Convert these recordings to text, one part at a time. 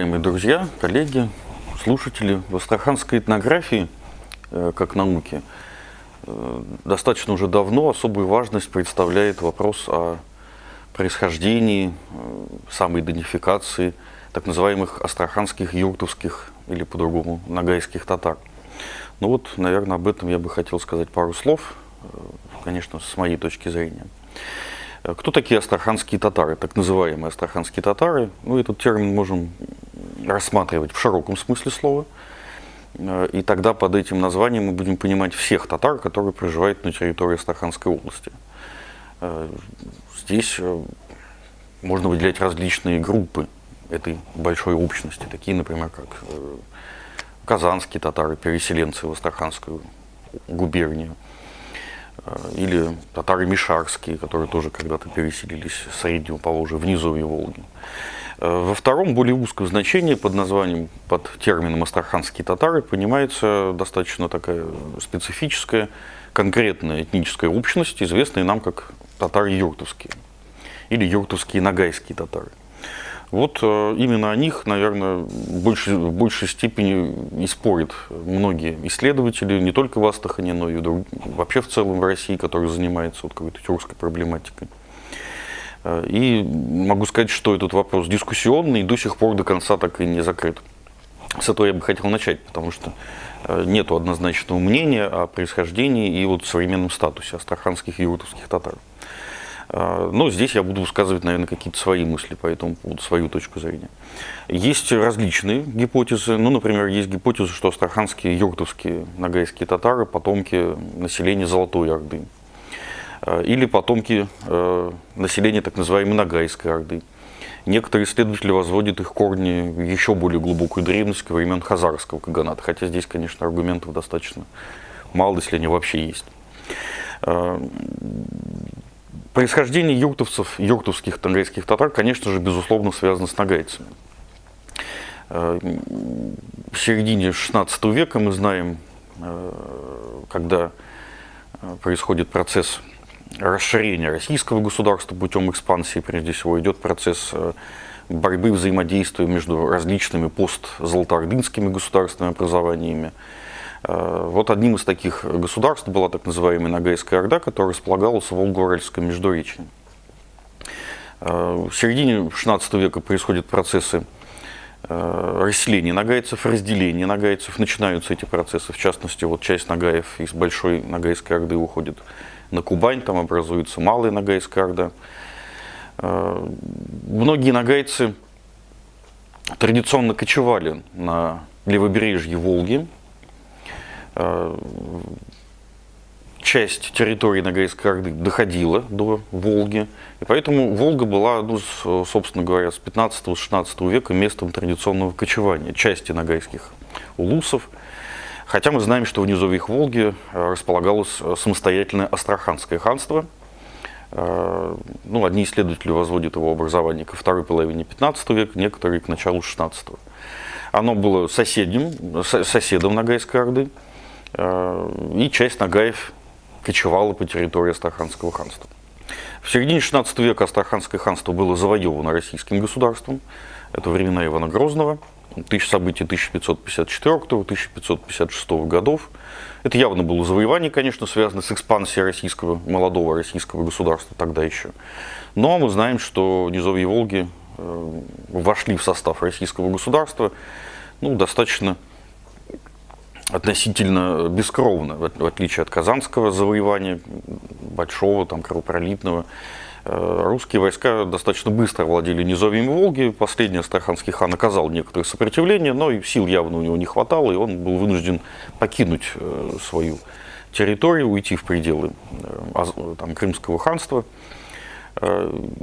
Уважаемые друзья, коллеги, слушатели, в астраханской этнографии, как науке, достаточно уже давно особую важность представляет вопрос о происхождении, самоидентификации так называемых астраханских, юртовских или по-другому ногайских татар. Ну вот, наверное, об этом я бы хотел сказать пару слов, конечно, с моей точки зрения. Кто такие астраханские татары, так называемые астраханские татары? Ну, этот термин можем рассматривать в широком смысле слова. И тогда под этим названием мы будем понимать всех татар, которые проживают на территории Астраханской области. Здесь можно выделять различные группы этой большой общности, такие, например, как казанские татары, переселенцы в Астраханскую губернию, или татары мишарские, которые тоже когда-то переселились с Среднего Поволжья в низовье Волги. Во втором, более узком значении, под названием, под термином астраханские татары, понимается достаточно такая специфическая, конкретная этническая общность, известная нам как татары юртовские или юртовские ногайские татары. Вот именно о них, наверное, в большей степени и спорят многие исследователи, не только в Астрахани, но и вообще в целом в России, которые занимаются вот какой-то тюркской проблематикой. И могу сказать, что этот вопрос дискуссионный и до сих пор до конца так и не закрыт. С этого я бы хотел начать, потому что нет однозначного мнения о происхождении и вот современном статусе астраханских и юртовских татар. Но здесь я буду высказывать, наверное, какие-то свои мысли по этому поводу, свою точку зрения. Есть различные гипотезы. Ну, например, есть гипотеза, что астраханские, юртовские, ногайские татары – потомки населения Золотой Орды. Или потомки населения так называемой Ногайской Орды. Некоторые исследователи возводят их корни в еще более глубокую древность, ко времен Хазарского каганата. Хотя здесь, конечно, аргументов достаточно мало, если они вообще есть. Происхождение юртовцев, юртовских ногайских татар, конечно же, безусловно, связано с ногайцами. В середине XVI века мы знаем, когда происходит процесс расширения российского государства путем экспансии, прежде всего, идет процесс борьбы, взаимодействия между различными постзолотоордынскими государственными образованиями. Вот одним из таких государств была так называемая Ногайская Орда, которая располагалась в Волго-Уральском междуречии. В середине XVI века происходят процессы расселения ногайцев, разделения ногайцев. Начинаются эти процессы, в частности, вот часть нагаев из Большой Ногайской Орды уходит на Кубань, там образуется Малая Ногайская Орда. Многие ногайцы традиционно кочевали на левобережье Волги. Часть территории Ногайской Орды доходила до Волги, и поэтому Волга была, собственно говоря, с 15-16 века местом традиционного кочевания части ногайских улусов. Хотя мы знаем, что в низовьях Волги располагалось самостоятельное Астраханское ханство. Одни исследователи возводят его образование ко второй половине 15 века, некоторые к началу 16. Оно было соседом Ногайской Орды, и часть нагаев кочевала по территории Астраханского ханства. В середине 16 века Астраханское ханство было завоевано российским государством. Это времена Ивана Грозного, события 1554-1556 годов. Это явно было завоевание, конечно, связано с экспансией молодого российского государства тогда еще. Но мы знаем, что низовья Волги вошли в состав российского государства достаточно относительно бескровно, в отличие от казанского завоевания, большого, кровопролитного. Русские войска достаточно быстро владели низовьями Волги. Последний астраханский хан оказал некоторое сопротивление, но и сил явно у него не хватало, и он был вынужден покинуть свою территорию, уйти в пределы Крымского ханства.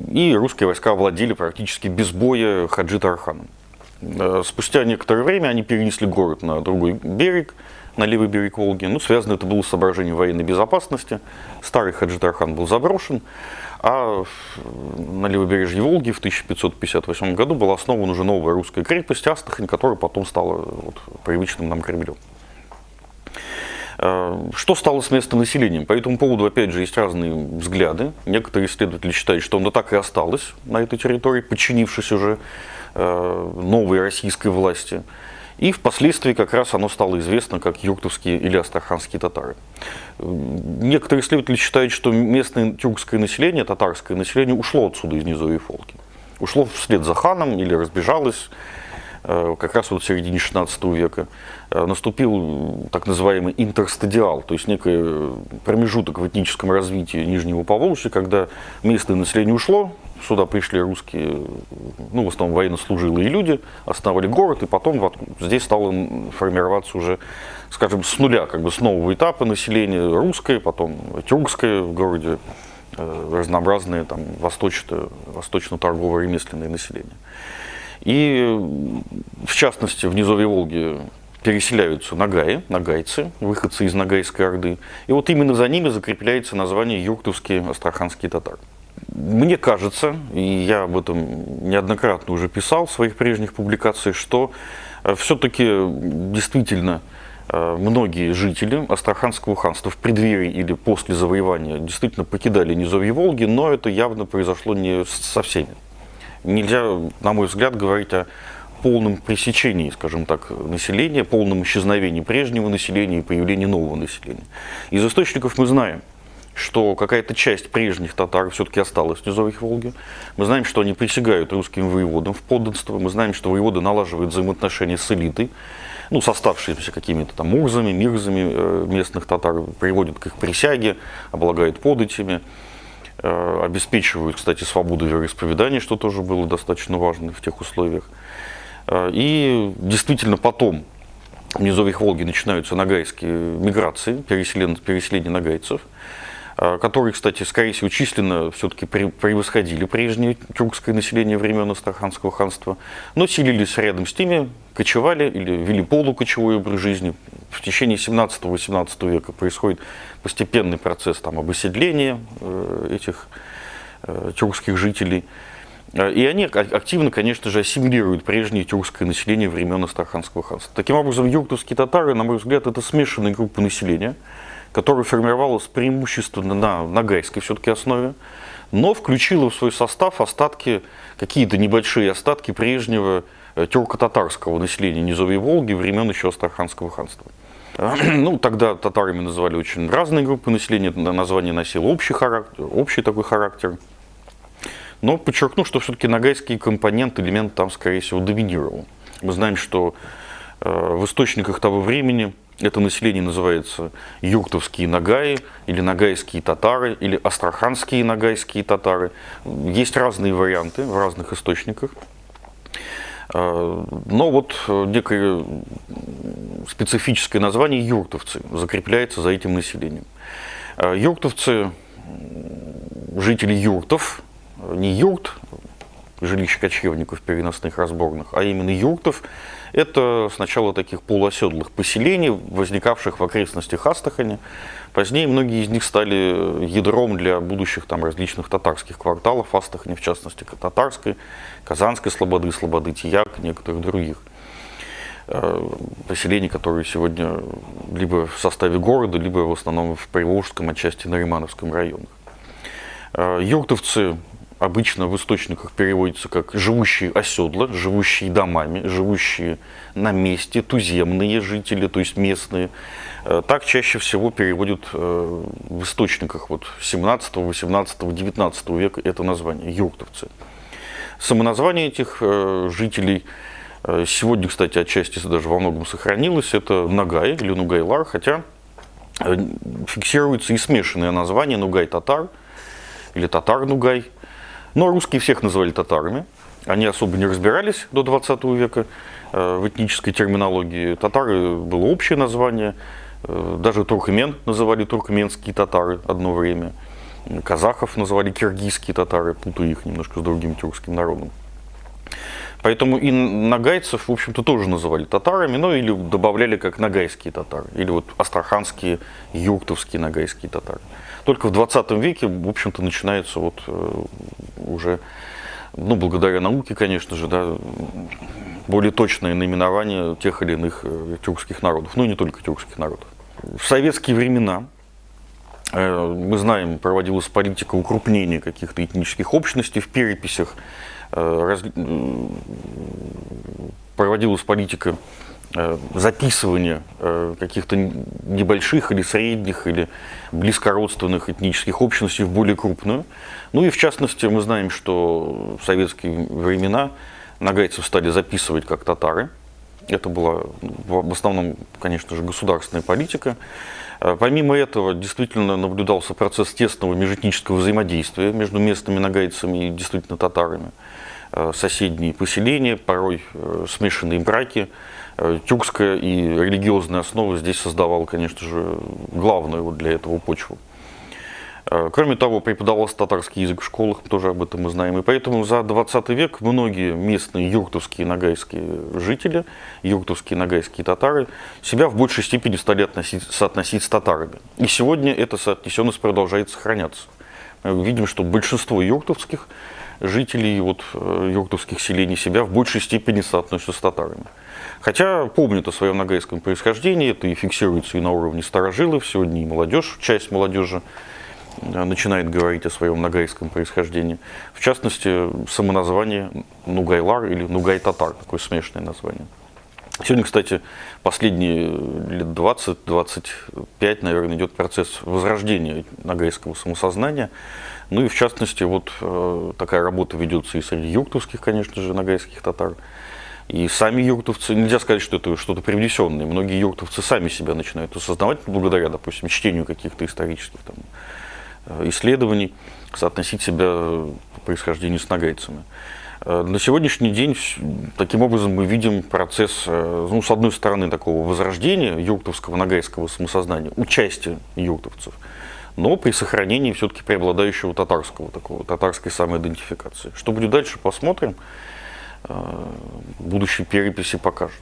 И русские войска овладели практически без боя Хаджи-Тарханом. Спустя некоторое время они перенесли город на другой берег, на левый берег Волги. Связано это было с соображением военной безопасности. Старый Хаджи-Тархан был заброшен, а на левобережье Волги в 1558 году была основана уже новая русская крепость Астрахань, которая потом стала привычным нам Кремлем. Что стало с местным населением? По этому поводу, опять же, есть разные взгляды. Некоторые исследователи считают, что оно так и осталось на этой территории, подчинившись уже новой российской власти. И впоследствии как раз оно стало известно как юртовские или астраханские татары. Некоторые исследователи считают, что местное тюркское население, татарское население ушло отсюда из Низовьей Волги. Ушло вслед за ханом или разбежалось. Как раз вот в середине 16 века наступил так называемый интерстадиал, то есть некий промежуток в этническом развитии Нижнего Поволжья, когда местное население ушло, сюда пришли русские, ну, в основном военнослужилые люди, основали город, и потом вот здесь стало формироваться уже, скажем, с нуля, как бы с нового этапа населения русское, потом тюркское в городе, разнообразные там восточно-торговое ремесленное население. И, в частности, в Низовьей Волге переселяются нагаи, нагайцы, выходцы из Ногайской Орды. И вот именно за ними закрепляется название юртовские астраханские татары. Мне кажется, и я об этом неоднократно уже писал в своих прежних публикациях, что все-таки действительно многие жители Астраханского ханства в преддверии или после завоевания действительно покидали Низовье Волги, но это явно произошло не со всеми. Нельзя, на мой взгляд, говорить о полном пресечении, скажем так, населения, полном исчезновении прежнего населения и появлении нового населения. Из источников мы знаем, что какая-то часть прежних татар все-таки осталась в Низовьей Волге. Мы знаем, что они присягают русским воеводам в подданство. Мы знаем, что воеводы налаживают взаимоотношения с элитой, ну, с оставшимися какими-то там мурзами, мирзами местных татар, приводят к их присяге, облагают податями. Обеспечивают, кстати, свободу вероисповедания, что тоже было достаточно важно в тех условиях. И действительно потом в Низовьей Волге начинаются нагайские миграции, переселение нагайцев, которые, кстати, скорее всего, численно все-таки превосходили прежнее тюркское население времен Астраханского ханства, но селились рядом с ними, кочевали или вели полукочевой образ жизни. В течение 17-18 века происходит постепенный процесс там, обоседления этих тюркских жителей. И они активно, конечно же, ассимилируют прежнее тюркское население времен Астраханского ханства. Таким образом, юртовские татары, на мой взгляд, это смешанная группа населения, которая формировалась преимущественно на нагайской все-таки основе, но включила в свой состав остатки, какие-то небольшие остатки прежнего тюрко-татарского населения Низовьей Волги времен еще Астраханского ханства. Ну, тогда татарами называли очень разные группы населения, название носило общий характер, общий такой характер. Но подчеркну, что все-таки нагайский компонент, элемент там, скорее всего, доминировал. Мы знаем, что в источниках того времени это население называется юртовские нагаи, или нагайские татары, или астраханские нагайские татары. Есть разные варианты в разных источниках. Но вот некое специфическое название юртовцы закрепляется за этим населением. Юртовцы, жители юртов, не юрт, жилищ кочевников переносных разборных, а именно юртов, это сначала таких полуоседлых поселений, возникавших в окрестностях Астрахани. Позднее многие из них стали ядром для будущих там различных татарских кварталов Астрахани, в частности татарской, Казанской слободы, слободы Тияк, некоторых других поселений, которые сегодня либо в составе города, либо в основном в Приволжском, отчасти Наримановском районах. Юртовцы обычно в источниках переводятся как живущие оседло, живущие домами, живущие на месте, туземные жители, то есть местные. Так чаще всего переводят в источниках вот 17, 18, 19 века это название юртовцы. Самоназвание этих жителей сегодня, кстати, отчасти даже во многом сохранилось. Это Ногай или Нугайлар, хотя фиксируется и смешанное название Нугай-татар или татар-нугай. Но русские всех называли татарами. Они особо не разбирались до 20 века в этнической терминологии. Татары было общее название. Даже туркмен называли туркменские татары одно время. Казахов называли киргизские татары, путая их немножко с другим тюркским народом. Поэтому и нагайцев, в общем-то, тоже называли татарами, ну или добавляли как нагайские татары, или вот астраханские, юртовские нагайские татары. Только в 20 веке, в общем-то, начинается вот уже, ну, благодаря науке, конечно же, да, более точное наименование тех или иных тюркских народов, ну и не только тюркских народов. В советские времена, мы знаем, проводилась политика укрупнения каких-то этнических общностей в переписях. проводилась политика записывания каких-то небольших или средних, или близкородственных этнических общностей в более крупную. Ну и в частности мы знаем, что в советские времена нагайцев стали записывать как татары. Это была в основном, конечно же, государственная политика. Помимо этого, действительно наблюдался процесс тесного межэтнического взаимодействия между местными нагайцами и действительно татарами. Соседние поселения, порой смешанные браки. Тюркская и религиозная основа здесь создавала, конечно же, главную вот для этого почву. Кроме того, преподавался татарский язык в школах, тоже об этом мы знаем. И поэтому за 20 век многие местные юртовские нагайские жители, юртовские нагайские татары, себя в большей степени стали соотносить с татарами. И сегодня эта соотнесенность продолжает сохраняться. Мы видим, что большинство юртовских жителей юртовских селений себя в большей степени соотносятся с татарами. Хотя помнят о своем нагайском происхождении, это и фиксируется и на уровне старожилов. Сегодня и молодежь, часть молодежи начинает говорить о своем нагайском происхождении. В частности, самоназвание Нугайлар или Нугай-татар, такое смешанное название. Сегодня, кстати, последние лет 20-25, наверное, идет процесс возрождения нагайского самосознания. Ну и в частности, вот такая работа ведется и среди юртовских, конечно же, нагайских татар. И сами юртовцы, нельзя сказать, что это что-то привнесенное. Многие юртовцы сами себя начинают осознавать благодаря, допустим, чтению каких-то исторических исследований, соотносить себя по происхождению с нагайцами. На сегодняшний день таким образом мы видим процесс, с одной стороны, такого возрождения юртовского нагайского самосознания, участия юртовцев, но при сохранении все-таки преобладающего татарской самоидентификации. Что будет дальше, посмотрим. Будущие переписи покажут.